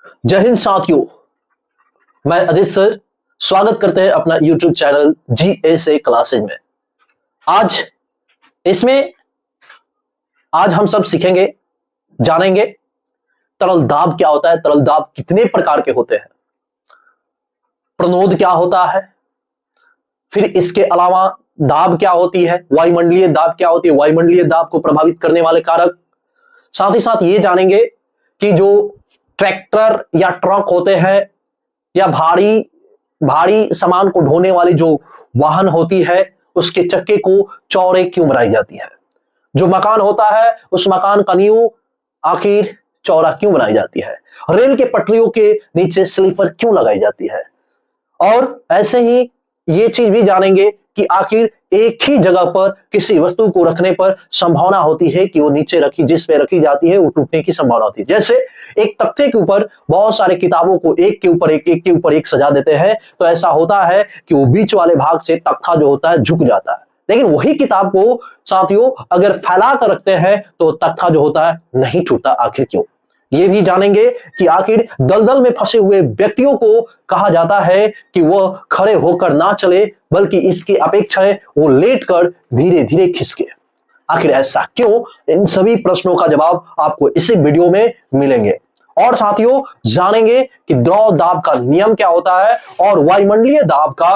जय हिंद साथियों, मैं अजीत सर स्वागत करते हैं अपना YouTube चैनल GSA क्लासेज में। आज हम सब सीखेंगे, जानेंगे तरल दाब क्या होता है, तरल दाब कितने प्रकार के होते हैं, प्रणोद क्या होता है, फिर इसके अलावा दाब क्या होती है, वायुमंडलीय दाब क्या होती है, वायुमंडलीय दाब को प्रभावित करने वाले कारक। साथ ही साथ ये जानेंगे कि जो ट्रैक्टर या ट्रक होते हैं या भारी सामान को ढोने वाली जो वाहन होती है उसके चक्के को चौड़े क्यों बनाई जाती है, जो मकान होता है उस मकान का नींव आखिर चौड़ा क्यों बनाई जाती है, रेल के पटरियों के नीचे स्लीपर क्यों लगाई जाती है। और ऐसे ही ये चीज भी जानेंगे कि आखिर एक ही जगह पर किसी वस्तु को रखने पर संभावना होती है कि वो नीचे जिस पे रखी जाती है वो टूटने की संभावना होती है। जैसे एक तख्ते के ऊपर बहुत सारे किताबों को एक के ऊपर एक सजा देते हैं तो ऐसा होता है कि वो बीच वाले भाग से तख्ता जो होता है झुक जाता है, लेकिन वही किताब को साथियों अगर फैला कर रखते हैं तो तख्ता जो होता है नहीं टूटता। आखिर क्यों, ये भी जानेंगे कि आखिर दलदल में फंसे हुए व्यक्तियों को कहा जाता है कि वह खड़े होकर ना चले बल्कि इसकी अपेक्षा है वो लेटकर धीरे धीरे खिसके। आखिर ऐसा क्यों, इन सभी प्रश्नों का जवाब आपको इसी वीडियो में मिलेंगे। और साथियों जानेंगे कि द्रव दाब का नियम क्या होता है और वायुमंडलीय दाब का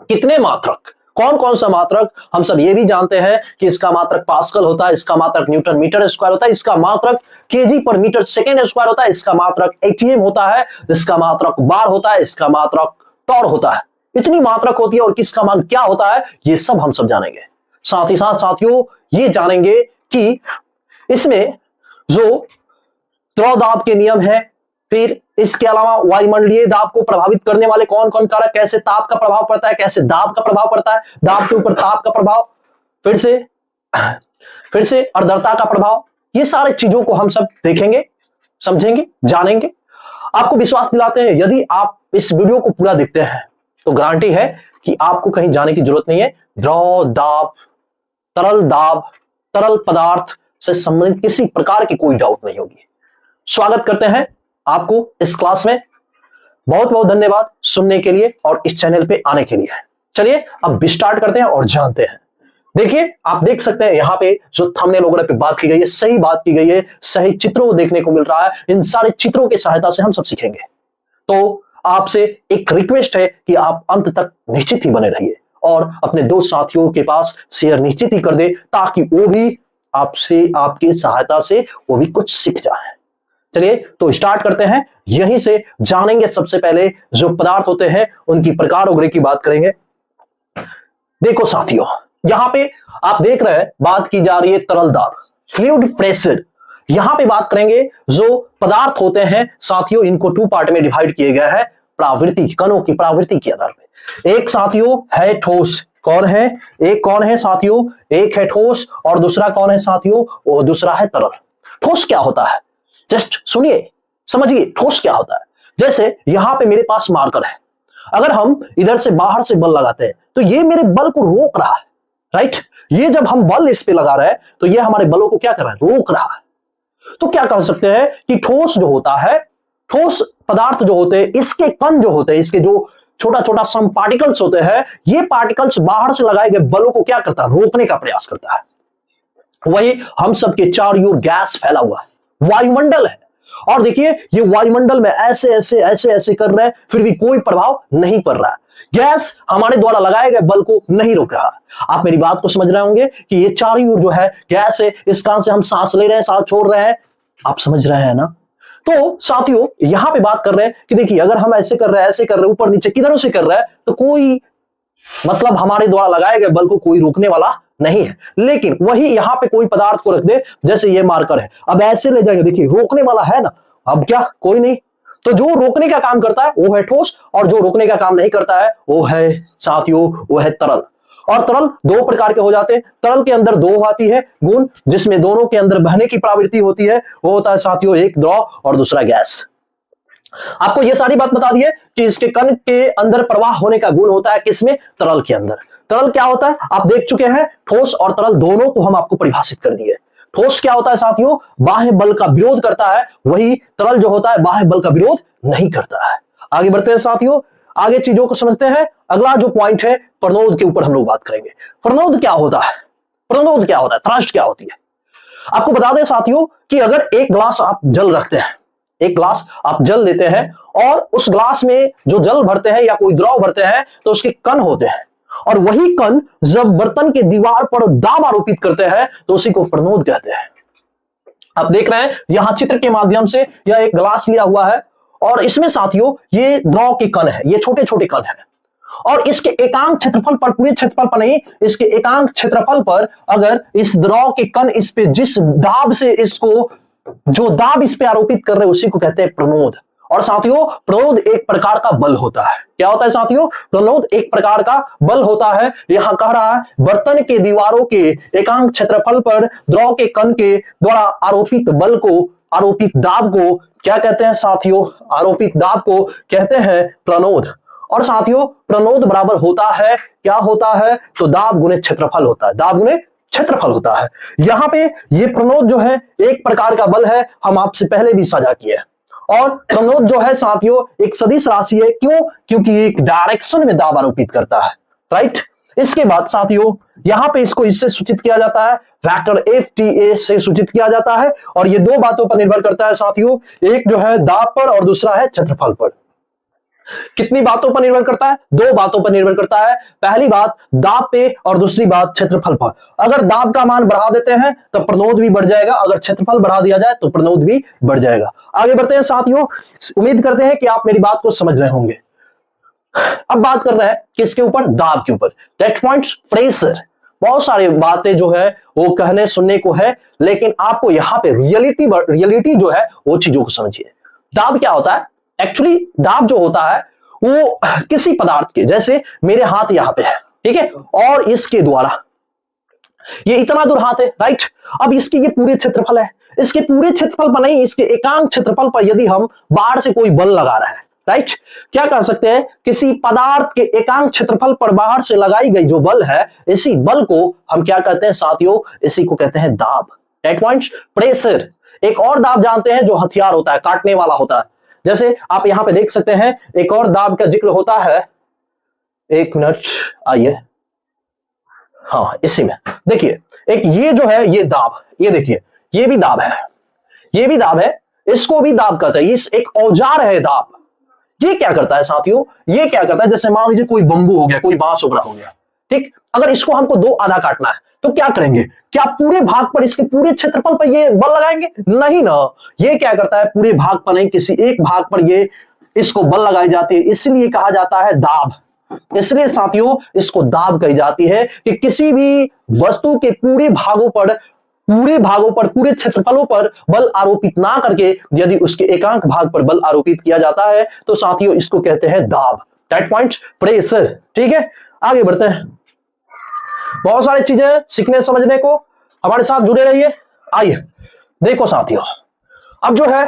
कितने मात्रक, कौन कौन सा मात्रक। हम सब ये भी जानते हैं कि इसका मात्रक पास्कल होता है, इसका मात्रक न्यूटन मीटर स्क्वायर होता है, इसका मात्रक केजी पर मीटर सेकेंड स्क्वायर होता है, इसका मात्रक एटीएम होता है, इसका मात्रक बार होता है, इसका मात्रक टॉर होता है। इतनी मात्रक होती है और किसका मान क्या होता है ये सब हम सब जानेंगे। साथ ही साथ साथियों ये जानेंगे कि इसमें जो द्रव दाब के नियम है, फिर इसके अलावा वायुमंडलीय दाब को प्रभावित करने वाले कौन कौन कारक, कैसे ताप का प्रभाव पड़ता है, कैसे दाब का प्रभाव पड़ता है, दाब के ऊपर ताप का प्रभाव, फिर से आर्द्रता का प्रभाव, ये सारे चीजों को हम सब देखेंगे, समझेंगे, जानेंगे। आपको विश्वास दिलाते हैं यदि आप इस वीडियो को पूरा देखते हैं तो गारंटी है कि आपको कहीं जाने की जरूरत नहीं है। द्रव दाब, तरल पदार्थ से संबंधित किसी प्रकार की कोई डाउट नहीं होगी। स्वागत करते हैं आपको इस क्लास में। बहुत बहुत धन्यवाद सुनने के लिए और इस चैनल पे आने के लिए। चलिए अब स्टार्ट करते हैं और जानते हैं। देखिए आप देख सकते हैं यहाँ पे जो थंबनेल वगैरह पे बात की गई है, सही बात की गई है, सही चित्रों को देखने को मिल रहा है। इन सारे चित्रों की सहायता से हम सब सीखेंगे। तो आपसे एक रिक्वेस्ट है कि आप अंत तक निश्चित ही बने रहिए और अपने दो साथियों के पास शेयर निश्चित ही कर दे ताकि वो भी आपसे, आपकी सहायता से वो भी कुछ सीख जाए। चलिए तो स्टार्ट करते हैं। यहीं से जानेंगे सबसे पहले जो पदार्थ होते हैं उनकी प्रकार वगैरह की बात करेंगे। देखो साथियों यहां पे आप देख रहे हैं बात की जा रही है तरल दाब, फ्लूइड प्रेशर। यहां पे बात करेंगे जो पदार्थ होते हैं साथियों, इनको टू पार्ट में डिवाइड किए गए हैं प्रवृत्ति, कणों की प्रवृत्ति के आधार पे। एक साथियों है ठोस, कौन है, एक कौन है साथियों, एक है ठोस और दूसरा कौन है साथियों, वो दूसरा है तरल। ठोस क्या होता है जस्ट सुनिए, समझिए ठोस क्या होता है। जैसे यहां पे मेरे पास मार्कर है, अगर हम इधर से बाहर से बल लगाते हैं तो ये मेरे बल को रोक रहा है, राइट। ये जब हम बल इस पे लगा रहे हैं तो ये हमारे बलों को क्या कर रहा है, रोक रहा है। तो क्या कह सकते हैं कि ठोस जो होता है, ठोस पदार्थ जो होते हैं, इसके कण जो होते हैं, इसके जो छोटा छोटा सम पार्टिकल्स होते हैं, ये पार्टिकल्स बाहर से लगाए गए बलों को क्या करता है, रोकने का प्रयास करता है। वही हम सबके चारों ओर गैस फैला हुआ है, वायुमंडल है, और देखिए ये वायुमंडल में ऐसे ऐसे ऐसे ऐसे कर रहे हैं फिर भी कोई प्रभाव नहीं पड़ रहा है। गैस हमारे द्वारा लगाए गए बल को नहीं रोक रहा। आप मेरी बात को समझ रहे होंगे कि ये चारों ओर जो है गैस है, इस कान से हम सांस ले रहे हैं, सांस छोड़ रहे हैं, आप समझ रहे हैं ना। तो साथियों यहां पे बात कर रहे हैं कि देखिए अगर हम ऐसे कर रहे हैं, ऐसे कर रहे हैं, ऊपर नीचे किधरों से कर रहे हैं तो कोई मतलब हमारे द्वारा लगाए गए बल को कोई रोकने वाला नहीं है। लेकिन वही यहां पे कोई पदार्थ को रख दे, जैसे ये मार्कर है, अब ऐसे ले जाएंगे, देखिए रोकने वाला है ना, अब क्या कोई नहीं। तो जो रोकने का काम करता है वो है ठोस और जो रोकने का काम नहीं करता है वो है साथियों, वो है तरल। और तरल दो प्रकार के हो जाते हैं। तरल के अंदर दो आती है गुण जिसमें दोनों के अंदर बहने की प्रवृत्ति होती है, वो होता है साथियों एक द्रव और दूसरा गैस। आपको यह सारी बात बता दी है कि इसके कण के अंदर प्रवाह होने का गुण होता है किसमें, तरल के अंदर। तरल क्या होता है आप देख चुके हैं, ठोस और तरल दोनों को हम आपको परिभाषित कर दिए। ठोस क्या होता है साथियों, बाह्य बल का विरोध करता है, वही तरल जो होता है बाह्य बल का विरोध नहीं करता है। आगे बढ़ते हैं साथियों, आगे चीजों को समझते हैं। अगला जो पॉइंट है प्रणोद के ऊपर हम लोग बात करेंगे। प्रणोद क्या होता है, प्रणोद क्या होता है, थ्रस्ट क्या होती है। आपको बता दें साथियों कि अगर एक ग्लास आप जल रखते हैं, एक ग्लास आप जल लेते हैं और उस ग्लास में जो जल भरते हैं या कोई द्रव भरते हैं तो उसके कण होते हैं, और वही कण जब बर्तन के दीवार पर दाब आरोपित करते हैं तो उसी को प्रणोद कहते हैं। आप देख रहे हैं यहां चित्र के माध्यम से यह एक ग्लास लिया हुआ है और इसमें साथियों ये द्रव के कण है, ये छोटे छोटे कण है, और इसके एकांक क्षेत्रफल पर, पूरे क्षेत्रफल पर नहीं, इसके एकांक क्षेत्रफल पर अगर इस द्रव के कण इस पे जिस दाब से इसको, जो दाब इस पे आरोपित कर रहे हैं उसी को कहते हैं प्रणोद। और साथियों प्रणोद एक प्रकार का बल होता है। क्या होता है साथियों, प्रणोद एक प्रकार का बल होता है। यहां कह रहा है बर्तन के दीवारों के एकांक क्षेत्रफल पर द्रव के कण के द्वारा आरोपित बल को, आरोपित दाब को क्या कहते हैं साथियों, आरोपित दाब को कहते हैं प्रणोद। और साथियों प्रणोद बराबर होता है, क्या होता है, तो दाब गुणे क्षेत्रफल होता है, दाब गुणे क्षेत्रफल होता है। यहां पे ये प्रणोद जो है एक प्रकार का बल है, हम आपसे पहले भी साझा किए। और प्रणोद जो है साथियों एक सदिश राशि है, क्यों, क्योंकि एक डायरेक्शन में दाब आरोपित करता है, राइट। इसके बाद साथियों यहां पे इसको इससे सूचित किया जाता है, वेक्टर FTA से सूचित किया जाता है, और ये दो बातों पर निर्भर करता है साथियों, एक जो है दाब पर और दूसरा है क्षेत्रफल पर। कितनी बातों पर निर्भर करता है, दो बातों पर निर्भर करता है। पहली बात दाब पे और दूसरी बात क्षेत्रफल पर। अगर दाब का मान बढ़ा देते हैं तो प्रणोद भी बढ़ जाएगा, अगर क्षेत्रफल बढ़ा दिया जाए तो प्रणोद भी बढ़ जाएगा। आगे बढ़ते हैं साथियों, उम्मीद करते हैं कि आप मेरी बात को समझ रहे होंगे। अब बात कर रहे हैं किसके ऊपर, दाब के ऊपर। टेस्ट पॉइंट्स, प्रेशर, बहुत सारी बातें जो है वो कहने सुनने को है, लेकिन आपको यहाँ पे रियलिटी जो है वो चीजों को समझिए। दाब क्या होता है, एक्चुअली दाब जो होता है वो किसी पदार्थ के, जैसे मेरे हाथ यहां पे है, ठीक है, और इसके द्वारा ये इतना दूर हाथ है, राइट। अब इसके ये पूरे क्षेत्रफल है, इसके पूरे क्षेत्रफल पर नहीं, इसके एकांक क्षेत्रफल पर यदि हम बाहर से कोई बल लगा रहे हैं, राइट, क्या कर सकते हैं, किसी पदार्थ के एकांक क्षेत्रफल पर बाहर से लगाई गई जो बल है, इसी बल को हम क्या कहते हैं साथियों, इसी को कहते हैं दाब। That points, pressure. एक और दाब जानते हैं जो हथियार होता है, काटने वाला होता है। जैसे आप यहां पे देख सकते हैं एक और दाब का जिक्र होता है, एक मिनट आइए, हाँ इसी में देखिए, एक ये जो है ये दाब, ये देखिए ये भी दाब है, ये भी दाब है, इसको भी दाब कहते हैं। इस एक औजार है दाब। ये क्या करता है साथियों, ये क्या करता है, जैसे मान लीजिए कोई बंबू हो गया, कोई बांस उगरा हो गया, ठीक, अगर इसको हमको दो आधा काटना है तो क्या करेंगे, क्या पूरे भाग पर, इसके पूरे क्षेत्रफल पर ये बल लगाएंगे, नहीं ना। ये क्या करता है, पूरे भाग पर नहीं, किसी एक भाग पर ये इसको बल लगाई जाती है, इसलिए कहा जाता है दाब। इसलिए साथियों इसको दाब कही जाती है कि किसी भी वस्तु के पूरे भागों पर, पूरे क्षेत्रफलों पर बल आरोपित ना करके यदि उसके एकांक भाग पर बल आरोपित किया जाता है तो साथियों इसको कहते हैं दाब। दैट पॉइंट, प्रेशर, ठीक है। आगे बढ़ते हैं, बहुत सारी चीजें सीखने समझने को, हमारे साथ जुड़े रहिए। आइए देखो साथियों, अब जो है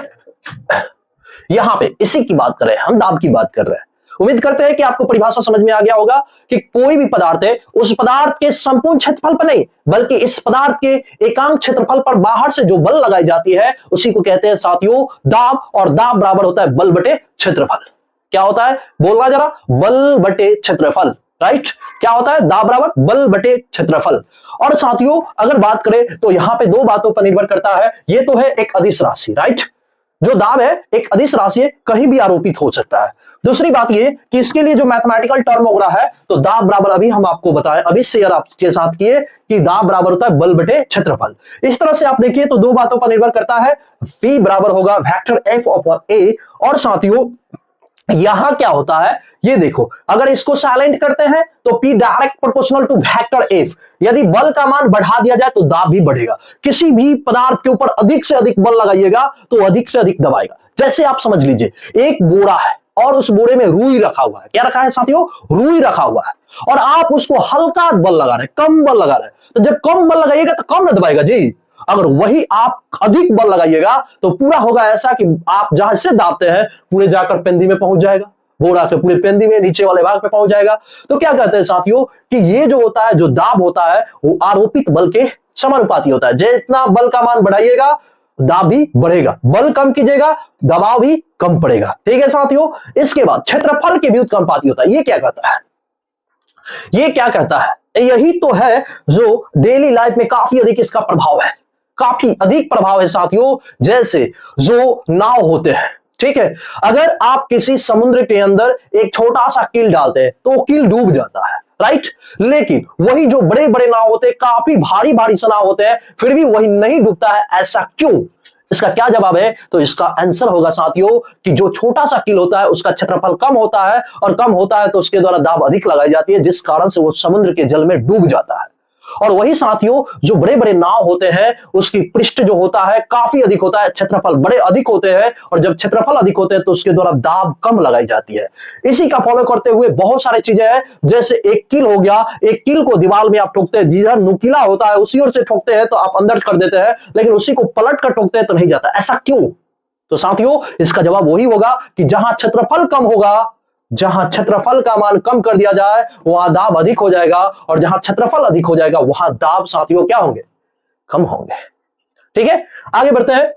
यहां पे इसी की बात कर रहे हैं, हम दाब की बात कर रहे हैं। उम्मीद करते हैं कि आपको परिभाषा समझ में आ गया होगा कि कोई भी पदार्थ है उस पदार्थ के संपूर्ण क्षेत्रफल पर नहीं, बल्कि इस पदार्थ के एकांक क्षेत्रफल पर बाहर से जो बल लगाई जाती है उसी को कहते हैं साथियों दाब। और दाब बराबर होता है बल बटे क्षेत्रफल। क्या होता है, बोलना जरा, बल बटे क्षेत्रफल, राइट। क्या होता है, दाब बराबर बल बटे क्षेत्रफल। और साथियों अगर बात करें तो यहां पे दो बातों पर निर्भर करता है। ये तो है एक अदिश राशि, राइट, जो दाब है एक अदिश राशि है, कहीं भी आरोपित हो सकता है। दूसरी बात ये कि इसके लिए जो मैथमेटिकल टर्म हो रहा है, तो दाब बराबर, अभी हम आपको बताएं, अभी शेयर आपके साथ किए कि दाब बराबर होता है बल बटे क्षेत्रफल। इस तरह से आप देखिए तो दो बातों पर निर्भर करता है। V बराबर होगा वेक्टर F/A। और साथियों यहां क्या होता है, ये देखो, अगर इसको साइलेंट करते हैं तो P direct proportional to vector F। यदि बल का मान बढ़ा दिया जाए तो दाब भी बढ़ेगा। किसी भी पदार्थ के ऊपर अधिक से अधिक बल लगाइएगा तो अधिक से अधिक दबाएगा। जैसे आप समझ लीजिए एक बोरा है और उस बोरे में रुई रखा हुआ है। क्या रखा है साथियों, रुई रखा हुआ है, और आप उसको हल्का बल लगा रहे हैं, कम बल लगा रहे हैं, तो जब कम बल लगाइएगा तो कम न दबाएगा जी। अगर वही आप अधिक बल लगाइएगा तो पूरा होगा ऐसा कि आप जहां से दाबते हैं पूरे जाकर पेंदी में पहुंच जाएगा। बोरा के पूरे पेंदी में नीचे वाले भाग पे पहुंच जाएगा। तो क्या कहते हैं साथियों कि ये जो होता है, जो दाब होता है, वो आरोपित बल के समानुपाती होता है। जितना बल का मान बढ़ाइएगा दाब भी बढ़ेगा, बल कम कीजिएगा दबाव भी कम पड़ेगा। ठीक है साथियों। इसके बाद क्षेत्रफल के व्युत्क्रमानुपाती होता है। ये क्या कहता है? ये क्या कहता है? यही तो है जो डेली लाइफ में काफी अधिक इसका प्रभाव है, काफी अधिक प्रभाव है साथियों। जैसे जो नाव होते हैं, ठीक है, अगर आप किसी समुद्र के अंदर एक छोटा सा कील डालते हैं तो वो कील डूब जाता है, राइट। लेकिन वही जो बड़े बड़े नाव होते हैं, काफी भारी भारी से नाव होते हैं, फिर भी वही नहीं डूबता है। ऐसा क्यों? इसका क्या जवाब है? तो इसका आंसर होगा साथियों कि जो छोटा सा कील होता है उसका क्षेत्रफल कम होता है, और कम होता है तो उसके द्वारा दाब अधिक लगाई जाती है, जिस कारण से वो समुद्र के जल में डूब जाता है। और वही साथियों जो बड़े बड़े नाव होते हैं उसकी पृष्ठ जो होता है काफी अधिक होता है, क्षेत्रफल बड़े अधिक होते हैं, और जब क्षेत्रफल अधिक होते हैं तो उसके द्वारा दाब कम लगाई जाती है। इसी का फॉलो करते हुए बहुत सारी चीजें हैं, जैसे एक कील हो गया, एक कील को दीवार में आप ठोकते हैं, जिधर नुकीला होता है उसी ओर से ठोकते हैं तो आप अंदर कर देते हैं, लेकिन उसी को पलट कर ठोकते हैं तो नहीं जाता। ऐसा क्यों? तो साथियों इसका जवाब वही होगा कि जहां क्षेत्रफल कम होगा, जहां क्षेत्रफल का मान कम कर दिया जाए वहां दाब अधिक हो जाएगा, और जहां क्षेत्रफल अधिक हो जाएगा वहां दाब साथियों क्या होंगे? कम होंगे। ठीक है, आगे बढ़ते हैं।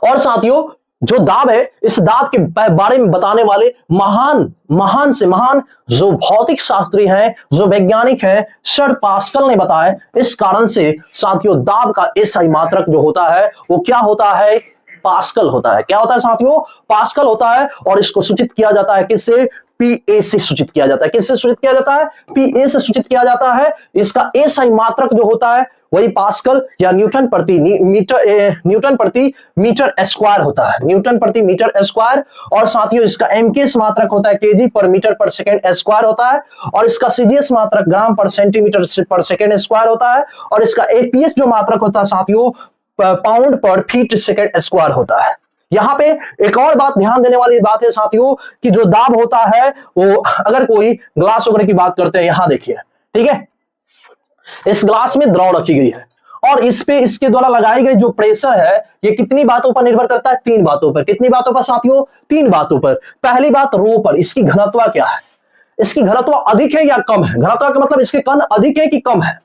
और साथियों जो दाब है, इस दाब के बारे में बताने वाले महान से महान जो भौतिक शास्त्री हैं, जो वैज्ञानिक हैं, सर पास्कल ने बताया। इस कारण से साथियों दाब का एसआई मात्रक जो होता है वो क्या होता है? पास्कल होता है। क्या होता है साथियों? पास्कल होता है। और इसको सूचित किया जाता है किससे? पीए से सूचित किया जाता है। किससे सूचित किया जाता है? पीए से सूचित किया जाता है। इसका एसआई मात्रक जो होता है वही पास्कल या न्यूटन प्रति मीटर स्क्वायर होता है, न्यूटन प्रति मीटर स्क्वायर। और साथियों इसका एमकेएस मात्रक होता है केजी पर मीटर पर सेकेंड स्क्वायर होता है, और इसका सीजीएस मात्रक ग्राम पर सेंटीमीटर पर सेकेंड स्क्वायर होता है, और इसका एपीएस जो मात्रक होता है साथियों पाउंड पर फीट सेकेंड स्क्वायर होता है। यहां पे एक और बात ध्यान देने वाली बात है साथियों कि जो दाब होता है वो, अगर कोई ग्लास वगैरह की बात करते हैं, यहां देखिए, ठीक है, इस ग्लास में द्रव रखी गई है, और इस पे इसके द्वारा लगाई गई जो प्रेशर है ये कितनी बातों पर निर्भर करता है? 3 बातों पर। कितनी बातों पर साथियों? 3 बातों पर। पहली बात रो पर, इसकी घनत्व क्या है, इसकी घनत्व अधिक है या कम है? घनत्व का मतलब इसके कण अधिक है कि कम है,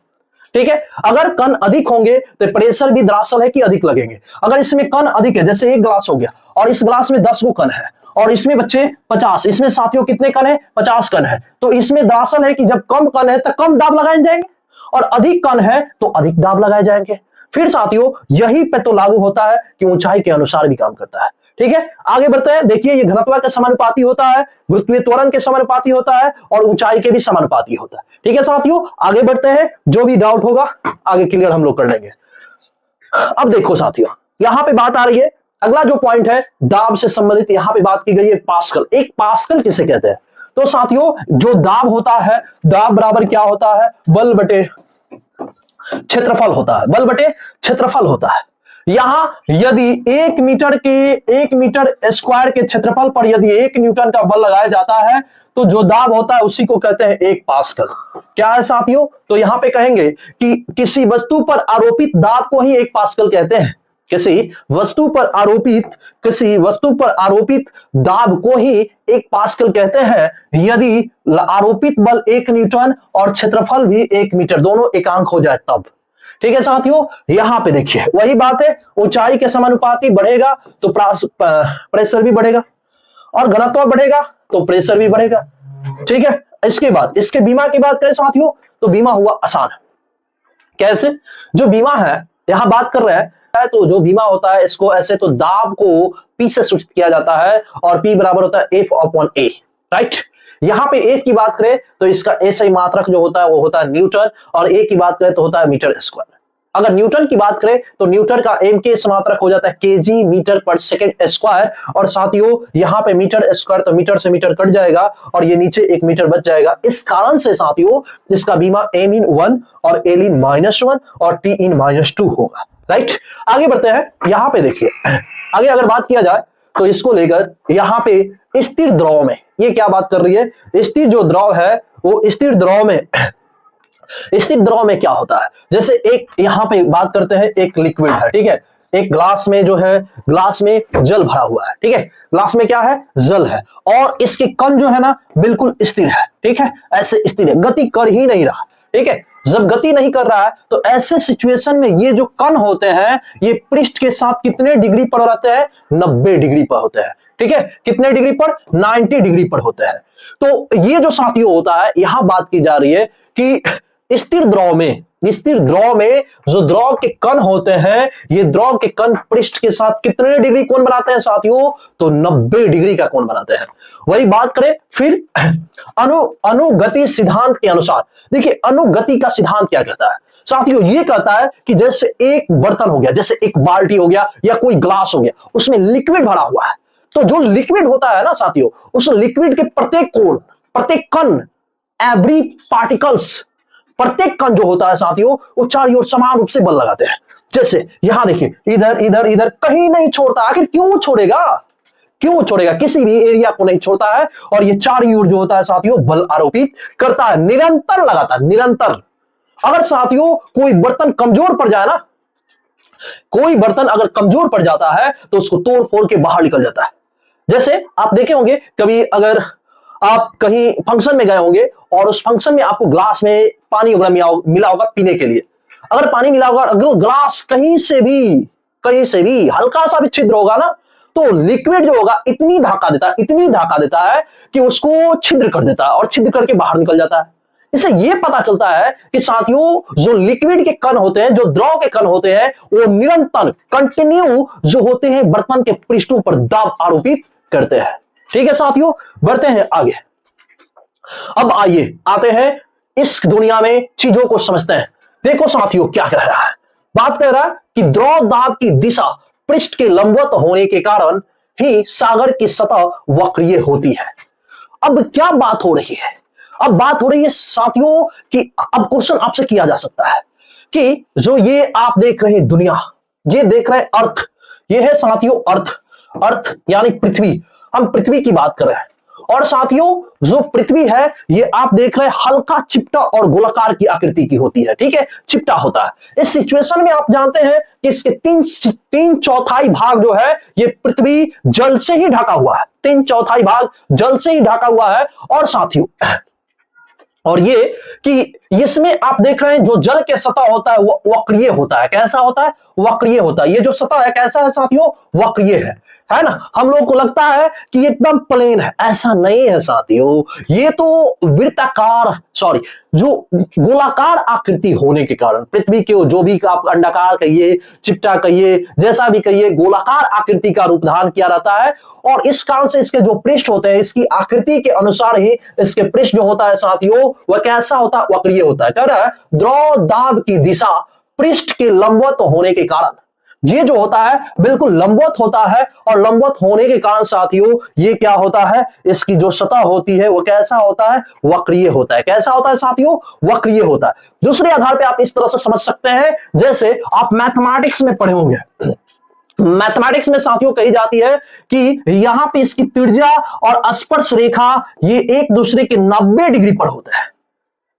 ठीक है। अगर कण अधिक होंगे तो प्रेशर भी दरअसल है कि अधिक लगेंगे। अगर इसमें कण अधिक है, जैसे एक ग्लास हो गया और इस ग्लास में 10 गो कण है, और इसमें बच्चे 50, इसमें साथियों कितने कण है? 50 कण है। तो इसमें दरअसल है कि जब कम कण है तो कम दाब लगाए जाएंगे, और अधिक कण है तो अधिक दाब लगाए जाएंगे। फिर साथियों यही पे तो लागू होता है कि ऊंचाई के अनुसार भी काम करता है। ठीक है, आगे बढ़ते हैं। देखिए ये घनत्व के समानुपाती होता है, गुरुत्वीय त्वरण के समानुपाती होता है, और ऊंचाई के भी समानुपाती होता है। ठीक है साथियों, आगे बढ़ते हैं। जो भी डाउट होगा आगे क्लियर हम लोग कर लेंगे। अब देखो साथियों यहां पे बात आ रही है, अगला जो पॉइंट है दाब से संबंधित, यहां पे बात की गई है पास्कल। एक पास्कल किसे कहते हैं? तो साथियों जो दाब होता है, दाब बराबर क्या होता है? बल बटे क्षेत्रफल होता है, बल बटे क्षेत्रफल होता है। यहां यदि 1 मीटर स्क्वायर के क्षेत्रफल पर यदि 1 न्यूटन का बल लगाया जाता है तो जो दाब होता है उसी को कहते हैं 1 पास्कल। क्या है साथियों? तो यहां पे कहेंगे कि किसी वस्तु पर आरोपित दाब को ही 1 पास्कल कहते हैं। किसी वस्तु पर आरोपित दाब को ही 1 पास्कल कहते हैं यदि आरोपित बल 1 न्यूटन और क्षेत्रफल भी 1 मीटर दोनों एकांक हो जाए तब। ठीक है साथियों, यहां पे देखिए वही बात है, ऊंचाई के समानुपाती बढ़ेगा तो प्रेशर भी बढ़ेगा, और घनत्व बढ़ेगा तो प्रेशर भी बढ़ेगा। ठीक है, इसके बाद इसके बीमा की बात करें साथियों तो बीमा हुआ आसान। कैसे? जो बीमा है यहां बात कर रहे हैं, तो जो बीमा होता है इसको ऐसे तो दाब को P से सूचित किया जाता है, और P बराबर होता है F/A, राइट। यहां पे F की बात करें तो इसका एसआई मात्रक जो होता है वो होता है न्यूटन, और A की बात करें तो होता है मीटर स्क्वायर। अगर न्यूटन की बात करें तो न्यूटन का MK मात्रक हो जाता है केजी मीटर पर सेकेंड स्क्वायर, और साथियों यहां पे मीटर स्क्वायर तो मीटर से मीटर कट जाएगा और ये नीचे 1 मीटर बच जाएगा। इस कारण से साथियों इसका बीमा M(1) और L(-1) और T(-2) होगा, राइट। आगे बढ़ते हैं। यहां पे देखिए आगे अगर बात किया जाए तो इसको लेकर यहां पे स्थिर द्रव में ये क्या बात कर रही है? स्थिर जो द्रव है वो स्थिर द्रव में क्या होता है? जैसे एक यहां पे बात करते हैं, एक लिक्विड है, ठीक है, एक ग्लास में जो है, ग्लास में जल भरा हुआ है, ठीक है, ग्लास में क्या है, जल है, और इसके कण जो है ना बिल्कुल स्थिर है, ठीक है, ऐसे स्थिर है, गति कर ही नहीं रहा, ठीक है। जब गति नहीं कर रहा है तो ऐसे सिचुएशन में ये जो कण होते हैं ये पृष्ठ के साथ कितने डिग्री पर रहते हैं, 90 डिग्री पर होते हैं, ठीक है, कितने डिग्री पर, 90 डिग्री पर होते हैं। तो ये जो साथियों होता है, यहां बात की जा रही है कि स्थिर द्रव में, स्थिर द्रव में जो द्रव के कण होते हैं, ये द्रव के कण पृष्ठ के साथ कितने डिग्री कोण बनाते हैं साथियों, तो 90 डिग्री का कोण बनाते हैं। वही बात करें फिर अनुगति सिद्धांत के अनुसार, देखिए अनुगति का सिद्धांत क्या कहता है साथियों, ये कहता है कि जैसे एक बर्तन हो गया, जैसे एक बाल्टी हो गया या कोई ग्लास हो गया, उसमें लिक्विड भरा हुआ है, तो जो लिक्विड होता है ना साथियों, उस लिक्विड के प्रत्येक कोण, प्रत्येक कण, एवरी पार्टिकल्स, प्रत्येक कण जो होता है साथियों वो चारों ओर समान रूप से बल लगाते हैं। जैसे यहां देखिए, इधर इधर इधर कहीं नहीं छोड़ता, आखिर क्यों छोड़ेगा, क्यों छोड़ेगा, किसी भी एरिया को नहीं छोड़ता है, और ये चारों ओर जो होता है साथियों बल आरोपित करता है, निरंतर लगाता है, निरंतर। अगर साथियों कोई बर्तन कमजोर पड़ जाए ना, कोई बर्तन अगर कमजोर पड़ जाता है तो उसको तोड़ फोड़ के बाहर निकल जाता है। जैसे आप देखे होंगे कभी, अगर आप कहीं फंक्शन में गए होंगे और उस फंक्शन में आपको ग्लास में पानी वगैरह मिला होगा पीने के लिए, अगर पानी मिला होगा, अगर ग्लास कहीं से भी हल्का सा भी छिद्र होगा ना, तो लिक्विड जो होगा इतनी धक्का देता है कि उसको छिद्र कर देता है और छिद्र करके बाहर निकल जाता है। इससे यह पता चलता है कि साथियों जो लिक्विड के कण होते हैं, जो द्रव के कण होते हैं, वो निरंतर कंटिन्यू जो होते हैं बर्तन के पृष्ठों पर दाब आरोपित करते हैं। ठीक है साथियों, बढ़ते हैं आगे। अब आइए आते हैं इस दुनिया में चीजों को समझते हैं। देखो साथियों क्या कह रहा है, बात कर रहा है कि द्रव दाब की दिशा पृष्ठ के लंबवत होने के कारण ही सागर की सतह वक्रीय होती है। अब क्या बात हो रही है, अब बात हो रही है साथियों कि अब क्वेश्चन आपसे किया जा सकता है कि जो ये आप देख रहे हैं दुनिया, ये देख रहे हैं अर्थ, ये है साथियों अर्थ यानी पृथ्वी, हम पृथ्वी की बात कर रहे हैं। और साथियों जो पृथ्वी है ये आप देख रहे हैं हल्का चिपटा और गोलाकार की आकृति की होती है, ठीक है, चिपटा होता है। इस सिचुएशन में आप जानते हैं कि इसके तीन चौथाई भाग जो है ये पृथ्वी जल से ही ढका हुआ है, 3/4 भाग जल से ही ढका हुआ है। और साथियों और ये कि इसमें आप देख रहे हैं जो जल के सतह होता है वो वक्रीय होता है। कैसा होता है, वक्रीय होता है। ये जो सतह है कैसा है साथियों, वक्रीय है ना। हम लोगों को लगता है कि ये एकदम प्लेन है, ऐसा नहीं है साथियों, ये तो वृत्ताकार जो गोलाकार आकृति होने के कारण पृथ्वी के जो भी आप अंडाकार कहिए, चिपटा कहिए, जैसा भी कहिए, गोलाकार आकृति का रूप धारण किया रहता है। और इस कारण से इसके जो पृष्ठ होते हैं, इसकी आकृति के अनुसार ही इसके पृष्ठ जो होता है साथियों वह कैसा होता है, वक्रीय होता है। कह रहा है द्रव दाब की दिशा पृष्ठ के लंबवत होने के कारण, ये जो होता है बिल्कुल लंबवत होता है, और लंबवत होने के कारण साथियों ये क्या होता है, इसकी जो सतह होती है वो कैसा होता है, वक्रीय होता है। कैसा होता है साथियों, वक्रीय होता है। दूसरे आधार पे आप इस तरह से समझ सकते हैं, जैसे आप मैथमेटिक्स में पढ़े होंगे, मैथमेटिक्स में साथियों कही जाती है कि यहां पे इसकी त्रिज्या और स्पर्श रेखा ये एक दूसरे के 90 डिग्री पर होता है।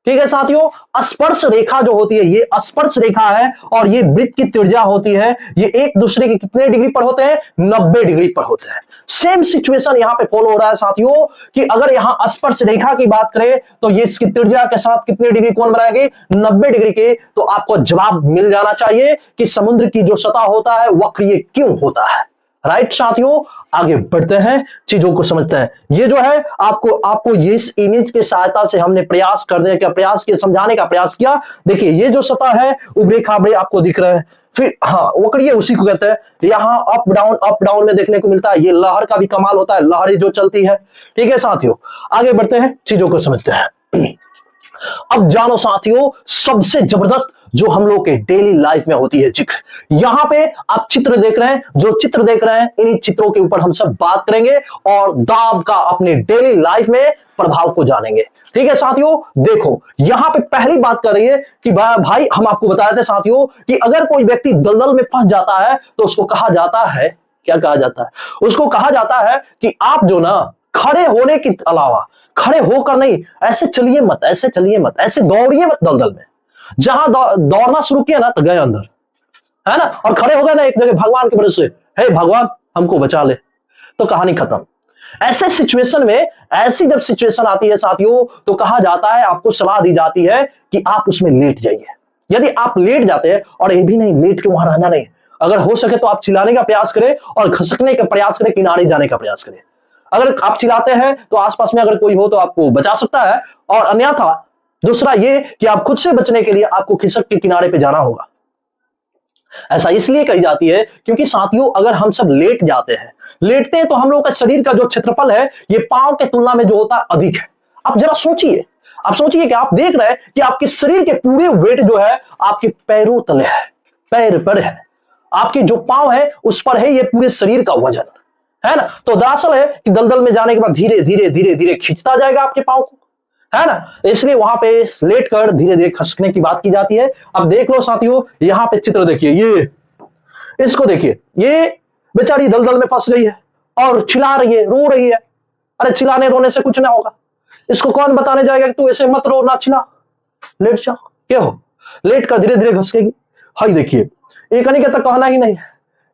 ठीक है साथियों, स्पर्श रेखा जो होती है ये स्पर्श रेखा है, और ये वृत्त की त्रिज्या होती है, ये एक दूसरे के कितने डिग्री पर होते हैं, 90 डिग्री पर होते हैं। सेम सिचुएशन यहां पे फॉलो हो रहा है साथियों कि अगर यहां स्पर्श रेखा की बात करें तो ये इसकी त्रिज्या के साथ कितने डिग्री कोण बनाएगी, 90 डिग्री के। तो आपको जवाब मिल जाना चाहिए कि समुद्र की जो सतह होता है वक्रीय क्यों होता है। राइट साथियों, आगे बढ़ते हैं, चीजों को समझते हैं। ये जो है आपको ये इस इमेज की सहायता से हमने प्रयास करने का प्रयास किया, समझाने का प्रयास किया। देखिए ये जो सतह है उबड़े खाबड़े आपको दिख रहे हैं, फिर हाँ वक्रीय उसी को कहते हैं। यहाँ अप डाउन में देखने को मिलता है। ये लहर का भी कमाल होता है, लहरें जो चलती है। ठीक है साथियों, आगे बढ़ते हैं, चीजों को समझते हैं। अब जानो साथियों सबसे जबरदस्त जो हम लोग के डेली लाइफ में होती है जिक्र, यहां पे आप चित्र देख रहे हैं, जो चित्र देख रहे हैं इन्हीं चित्रों के ऊपर हम सब बात करेंगे और दाब का अपने डेली लाइफ में प्रभाव को जानेंगे। ठीक है साथियों, देखो यहां पे पहली बात कर रही है कि भाई हम आपको बता रहे थे साथियों कि अगर कोई व्यक्ति दलदल में फंस जाता है तो उसको कहा जाता है, क्या कहा जाता है, उसको कहा जाता है कि आप जो ना खड़े होने के अलावा, खड़े होकर नहीं, ऐसे चलिए मत, ऐसे दौड़िए मत दलदल में। जहां दौड़ना शुरू किया ना तो गए अंदर, है ना, और खड़े हो गए ना एक जगह भगवान के भरोसे, हे भगवान हमको बचा ले, तो कहानी खत्म। ऐसे सिचुएशन में, ऐसी जब सिचुएशन आती है साथियों, तो कहा जाता है, आपको सलाह दी जाती है कि आप उसमें लेट जाइए। यदि आप लेट जाते हैं, और ये भी नहीं लेट के वहां रहना नहीं, अगर हो सके तो आप चिल्लाने का प्रयास करें और खसकने का प्रयास करें, किनारे जाने का प्रयास करें। अगर आप चिल्लाते हैं तो आसपास में अगर कोई हो तो आपको बचा सकता है, और अन्यथा दूसरा ये कि आप खुद से बचने के लिए आपको खिसक के किनारे पे जाना होगा। ऐसा इसलिए कही जाती है क्योंकि साथियों, अगर हम सब लेट जाते हैं, लेटते हैं, तो हम लोग का शरीर का जो क्षेत्रफल है ये पांव के तुलना में जो होता है अधिक है। आप जरा सोचिए, आप सोचिए कि आप देख रहे हैं कि आपके शरीर के पूरे वेट जो है आपके पैरों तले है, पैर पर है, आपके जो पांव है उस पर है ये पूरे शरीर का वजन, है ना। तो दरअसल है कि दलदल में जाने के बाद धीरे धीरे धीरे धीरे खींचता जाएगा आपके पांव को, है ना। इसलिए वहां पे लेट कर धीरे धीरे खसकने की बात की जाती है। अब देख लो साथियों, यहां पे चित्र देखिए, ये इसको देखिए, ये बेचारी दलदल में फंस गई है और चिल्ला रही है, रो रही है। अरे चिल्लाने रोने से कुछ ना होगा, इसको कौन बताने जाएगा कि तू ऐसे मत रो, ना चिल्ला, लेट जा, क्या हो, लेट कर धीरे धीरे घसकेगी। हाई देखिए, ये कहीं का तो कहना ही नहीं है,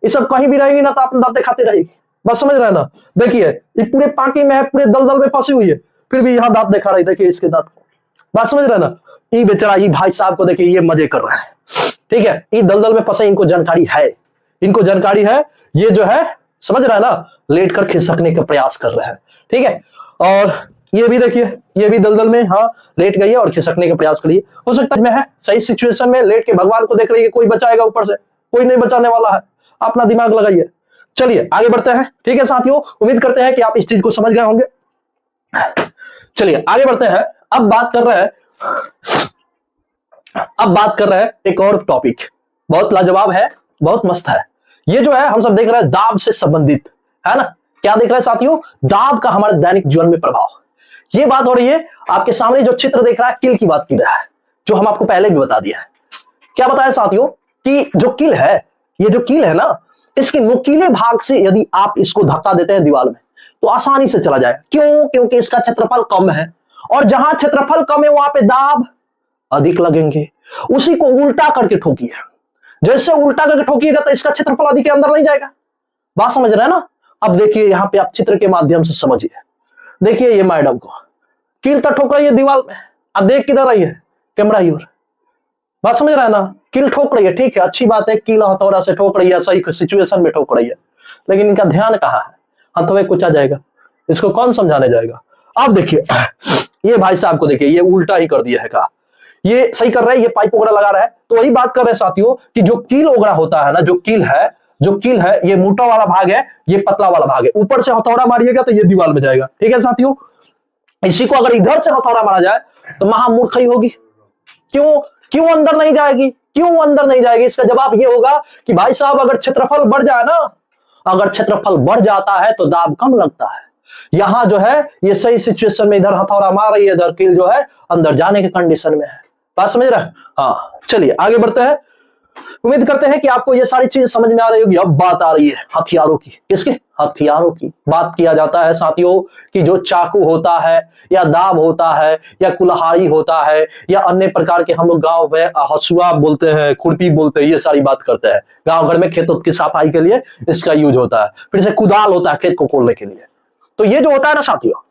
ये सब कहीं भी रहेगी ना तो अपने दांत दिखाती रहेगी, बस समझ रहे हैं ना। देखिए ये पूरे पाकी में है, पूरे दलदल में फंसी हुई है, फिर भी यहाँ दांत दिखा रही, देखिए इसके दांत को, बस समझ रहे हैं ना। ये बेचारा, ये भाई साहब को देखिए, ये मजे कर रहे हैं, ठीक है, ये दलदल में फंसे, इनको जानकारी है, इनको जानकारी है, ये जो है समझ रहा है ना, लेट कर खिसकने का प्रयास कर रहे हैं, ठीक है। और ये भी देखिए, ये भी दलदल में हाँ लेट गई है और खिसकने का प्रयास करिए, हो सकता है में है सही सिचुएशन में लेट के भगवान को देख रही है, कोई बचाएगा ऊपर से, कोई नहीं बचाने वाला है, अपना दिमाग लगाइए। चलिए आगे बढ़ते हैं, ठीक है साथियों, उम्मीद करते हैं कि आप इस चीज को समझ गए होंगे। चलिए आगे बढ़ते हैं, अब बात कर रहे हैं एक और टॉपिक, बहुत लाजवाब है, बहुत मस्त है। ये जो है हम सब देख रहे हैं दाब से संबंधित, है ना। क्या देख रहे हैं साथियों, दाब का हमारे दैनिक जीवन में प्रभाव, ये बात हो रही है। आपके सामने जो चित्र देख रहा है, किल की बात की रहा है, जो हम आपको पहले भी बता दिया है। क्या बताया साथियों कि जो किल है, ये जो किल है ना, इसके नुकीले भाग से यदि आप इसको धक्का देते हैं दीवार में तो आसानी से चला जाएगा। क्यों? क्योंकि इसका क्षेत्रफल कम है, और जहां क्षेत्रफल कम है वहां पे दाब अधिक लगेंगे। उसी को उल्टा करके ठोकिए, जैसे उल्टा करके ठोकिएगा तो इसका क्षेत्रफल अधिक के अंदर नहीं जाएगा, बात समझ रहे हैं ना। अब देखिए यहाँ पे आप चित्र के माध्यम से समझिए, देखिए ये मैडम को कील तो ठोक रही है दीवार में, अब देख किधर रही है, कैमरा की ओर, बात समझ रहा है ना। कील ठोक रही है, ठीक है, अच्छी बात है, कील हथौड़ा से ठोक रही है, सही सिचुएशन में ठोक रही है, लेकिन इनका ध्यान कहाँ है, हथौड़े कुचा जाएगा, इसको कौन समझाने जाएगा। अब देखिए ये भाई साहब को देखिए, ये उल्टा ही कर दिया है, कहा ये सही कर रहा है, ये पाइप वगैरह लगा रहा है। तो वही बात कर रहे हैं साथियों कि जो कील वगैरह होता है ना, जो कील है ये मोटा वाला भाग है, ये पतला वाला भाग है, ऊपर से हथौड़ा मारिएगा तो ये दीवार में जाएगा, ठीक है साथियों। इसी को अगर इधर से हथौड़ा मारा जाए तो महामूर्खी होगी। क्यों अंदर नहीं जाएगी, क्यों अंदर नहीं जाएगी? इसका जवाब ये होगा कि भाई साहब अगर क्षेत्रफल बढ़ जाए ना, अगर क्षेत्रफल बढ़ जाता है तो दाब कम लगता है। यहां जो है ये सही सिचुएशन में इधर हथौड़ा मार रही है, इधर कील जो है अंदर जाने के कंडीशन में है, बात समझ रहे हैं। हाँ चलिए आगे बढ़ते हैं, उम्मीद करते हैं कि आपको ये सारी चीज समझ में आ रही होगी। अब बात आ रही है हथियारों की, किसके? हथियारों की बात किया जाता है साथियों कि जो चाकू होता है या दाब होता है या कुल्हाड़ी होता है या अन्य प्रकार के, हम लोग गांव में हसुआ बोलते हैं, खुरपी बोलते हैं, ये सारी बात करते हैं। गांव घर में खेतों की सफाई के लिए इसका यूज होता है। फिर से कुदाल होता है खेत को कोड़ने के लिए। तो ये जो होता है ना साथियों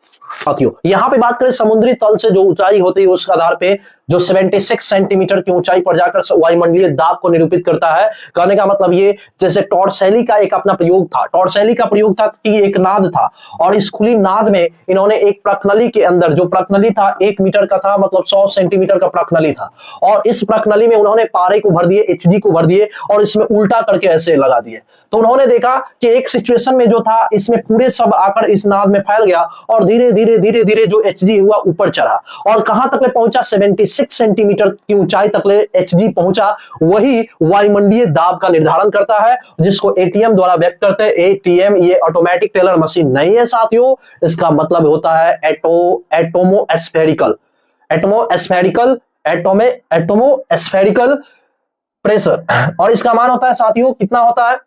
यहाँ पे बात करें समुद्री तल से जो ऊंचाई होती है उसके आधार पे जो 76 सेंटीमीटर की ऊंचाई पर जाकर वायुमंडलीय दाब को निरूपित करता है। कहने का मतलब ये, जैसे टॉर्सैली का एक अपना प्रयोग था, टॉर्सैली का प्रयोग था कि एक नाद था, और इस खुली नाद में इन्होंने एक प्रकनली के अंदर, जो प्रकनली था 1 मीटर का था, मतलब 100 सेंटीमीटर का प्रकनली था, और इस प्रकनली में उन्होंने पारे को भर दिए, HG को भर दिए और इसमें उल्टा करके ऐसे लगा दिए। तो उन्होंने देखा कि एक सिचुएशन में जो था इसमें पूरे सब आकर इस नाद में फैल गया और धीरे धीरे धीरे धीरे जो HG हुआ ऊपर चढ़ा, और कहां तक ले पहुंचा? 76 सेंटीमीटर की ऊंचाई तक ले HG पहुंचा। वही वायुमंडलीय दाब का निर्धारण करता है, जिसको ATM द्वारा व्यक्त करते हैं। ATM ये ऑटोमेटिक टेलर मशीन नहीं है साथियों, इसका मतलब होता है एटोमोस्फेरिकल प्रेशर, और इसका मान होता है साथियों कितना होता है?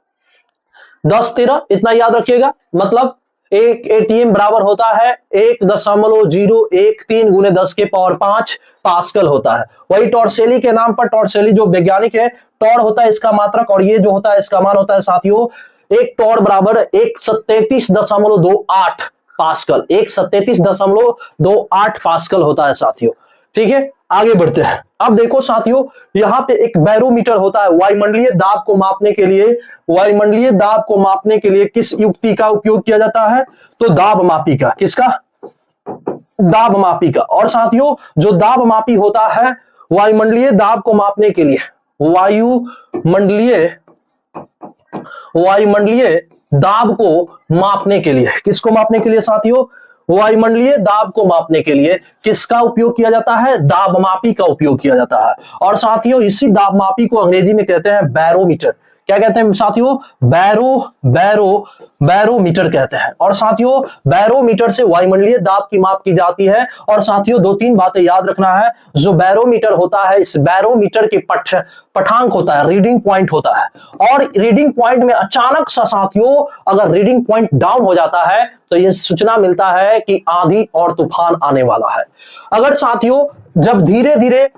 10-13, इतना याद रखिएगा। मतलब एक एटीएम बराबर होता है 1.013 गुने 10 के पावर 5 पास्कल होता है। वही टॉर्सेली के नाम पर, टॉर्सेली जो वैज्ञानिक है, टॉर होता है इसका मात्रक और ये जो होता है इसका मान होता है साथियों, एक टॉर बराबर 133.28 पास्कल, 133.28 पास्कल होता है साथियों। ठीक है, आगे बढ़ते हैं। अब देखो साथियों, यहां पे एक बैरोमीटर होता है वायुमंडलीय दाब को मापने के लिए। वायुमंडलीय दाब को मापने के लिए किस युक्ति का उपयोग किया जाता है? तो दाब मापी का। किसका? दाब मापी का। और साथियों जो दाब मापी होता है वायुमंडलीय दाब को मापने के लिए, वायुमंडलीय दाब को मापने के लिए, किसको मापने के लिए साथियों? वायुमंडलीय दाब को मापने के लिए किसका उपयोग किया जाता है? दाब मापी का उपयोग किया जाता है। और साथियों इसी दाब मापी को अंग्रेजी में कहते हैं बैरोमीटर। क्या कहते हैं साथियों? बैरोमीटर कहते हैं। और साथियों बैरोमीटर से वायुमंडलीय दाब की माप की जाती है। और साथियों दो तीन बातें याद रखना है। जो बैरोमीटर होता है, इस बैरोमीटर के पठांक होता है, रीडिंग पॉइंट होता है। और रीडिंग पॉइंट में अचानक सा साथियों अगर रीडिंग पॉइंट डाउन हो जाता है तो यह सूचना मिलता है कि आंधी और तूफान आने वाला है। अगर साथियों जब धीरे धीरे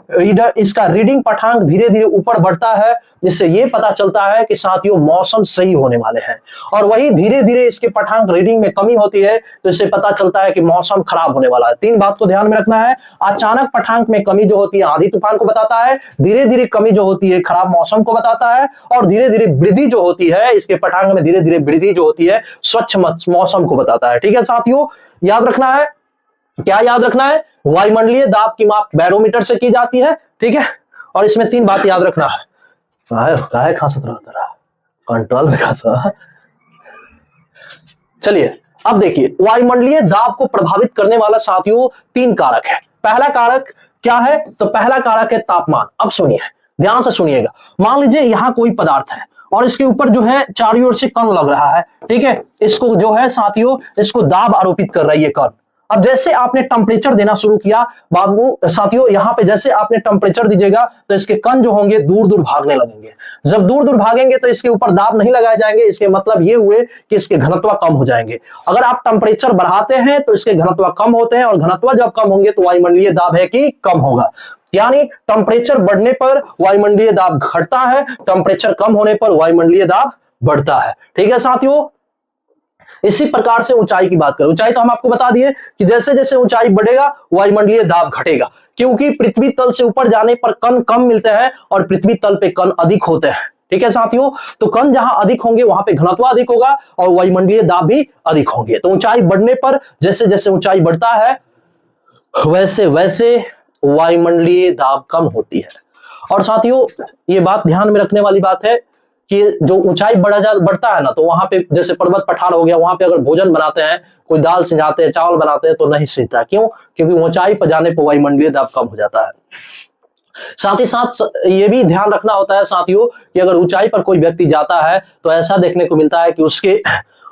इसका रीडिंग पठांक धीरे धीरे ऊपर बढ़ता है, जिससे यह पता चलता है कि साथियों मौसम सही होने वाले हैं। और वही धीरे धीरे इसके पठांक रीडिंग में कमी होती है तो इससे पता चलता है कि मौसम खराब होने वाला है। तीन बात को ध्यान में रखना है। अचानक पठांक में कमी जो होती है आंधी तूफान को बताता है, धीरे धीरे कमी जो होती है खराब मौसम को बताता है, और धीरे धीरे वृद्धि जो होती है इसके पठांक में धीरे धीरे वृद्धि जो होती है स्वच्छ मौसम को बताता है। ठीक है साथियों, याद रखना है। क्या याद रखना है? वायुमंडलीय दाब की माप बैरोमीटर से की जाती है। ठीक है, और इसमें तीन बात याद रखना है। काहे खांसत रहा कंट्रोल में खांसा। चलिए अब देखिए, वायुमंडलीय दाब को प्रभावित करने वाला साथियों तीन कारक है। पहला कारक क्या है? तो पहला कारक है तापमान। अब सुनिए, ध्यान से सुनिएगा। मान लीजिए यहां कोई पदार्थ है और इसके ऊपर जो है चारों ओर से कण लग रहा है। ठीक है, इसको जो है साथियों इसको दाब आरोपित कर रही है कण। अब जैसे आपने टेम्परेचर देना शुरू किया बाबू साथियों, यहां पे जैसे आपने टेम्परेचर दीजिएगा तो इसके कण जो होंगे दूर दूर भागने लगेंगे। जब दूर दूर भागेंगे तो इसके ऊपर दाब नहीं लगाए जाएंगे। इसके मतलब ये हुए कि इसके घनत्व कम हो जाएंगे। अगर आप टेम्परेचर बढ़ाते हैं तो इसके घनत्व कम होते हैं, और घनत्व जब कम होंगे तो वायुमंडलीय दाब है कि कम होगा। यानी टेम्परेचर बढ़ने पर वायुमंडलीय दाब घटता है, टेम्परेचर कम होने पर वायुमंडलीय दाब बढ़ता है। ठीक है साथियों, इसी प्रकार से ऊंचाई की बात करें। ऊंचाई तो हम आपको बता दिए कि जैसे जैसे ऊंचाई बढ़ेगा वायुमंडलीय दाब घटेगा, क्योंकि पृथ्वी तल से ऊपर जाने पर कण कम मिलते हैं और पृथ्वी तल पे कण अधिक होते हैं। ठीक है साथियों, तो कण जहां अधिक होंगे वहां पे घनत्व अधिक होगा और वायुमंडलीय दाब भी अधिक होंगे। तो ऊंचाई बढ़ने पर जैसे जैसे ऊंचाई बढ़ता है वैसे वैसे वायुमंडलीय दाब कम होती है। और साथियों ये बात ध्यान में रखने वाली बात है कि जो ऊंचाई बढ़ता है ना, तो वहां पे जैसे पर्वत पठार हो गया, वहां पे अगर भोजन बनाते हैं, कोई दाल सिंचाते हैं, चावल बनाते हैं तो नहीं सीखता। क्यों? क्योंकि ऊंचाई पर जाने पर वायुमंडलीय दाब कम हो जाता है। साथ ही साथ ये भी ध्यान रखना होता है साथियों कि अगर ऊंचाई पर कोई व्यक्ति जाता है तो ऐसा देखने को मिलता है कि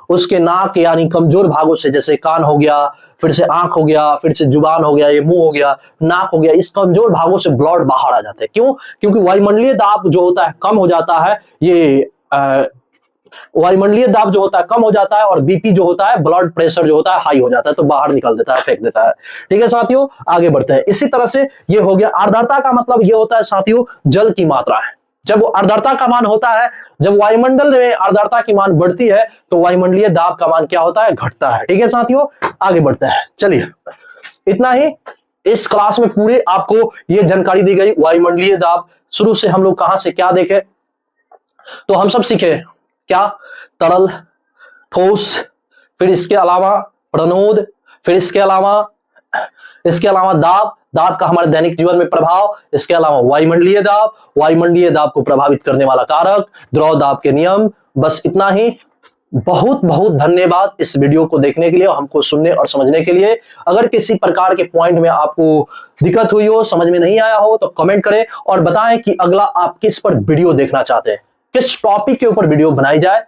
उसके नाक यानी कमजोर भागों से, जैसे कान हो गया, फिर से आंख हो गया, फिर से जुबान हो गया, ये मुंह हो गया, नाक हो गया, इस कमजोर भागों से ब्लड बाहर आ जाते हैं। क्यों? क्योंकि वायुमंडलीय दाब जो होता है कम हो जाता है। ये वायुमंडलीय दाब जो होता है कम हो जाता है और बीपी जो होता है, ब्लड प्रेशर जो होता है हाई हो जाता है, तो बाहर निकल देता है, फेंक देता है। ठीक है साथियों, आगे बढ़ते हैं। इसी तरह से ये हो गया। आर्द्रता का मतलब ये होता है साथियों जल की मात्रा है। जब आर्द्रता का मान होता है, जब वायुमंडल में आर्द्रता की मान बढ़ती है तो वायुमंडलीय दाब का मान क्या होता है? घटता है। ठीक है साथियों, आगे बढ़ते हैं। चलिए इतना ही इस क्लास में पूरे आपको ये जानकारी दी गई। वायुमंडलीय दाब शुरू से हम लोग कहां से क्या देखे, तो हम सब सीखे क्या? तरल, ठोस, फिर इसके अलावा प्रणोद, फिर इसके अलावा दाब का हमारे दैनिक जीवन में प्रभाव, इसके अलावा वायुमंडलीय दाब को प्रभावित करने वाला कारक, द्रव दाब के नियम। बस इतना ही। बहुत बहुत धन्यवाद इस वीडियो को देखने के लिए, हमको सुनने और समझने के लिए। अगर किसी प्रकार के पॉइंट में आपको दिक्कत हुई हो, समझ में नहीं आया हो, तो कमेंट करें और बताएं कि अगला आप किस पर वीडियो देखना चाहते हैं, किस टॉपिक के ऊपर वीडियो बनाई जाए।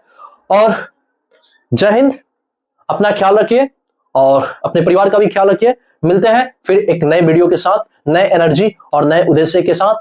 और जय हिंद, अपना ख्याल रखिए और अपने परिवार का भी ख्याल रखिए। मिलते हैं फिर एक नए वीडियो के साथ, नए एनर्जी और नए उद्देश्य के साथ।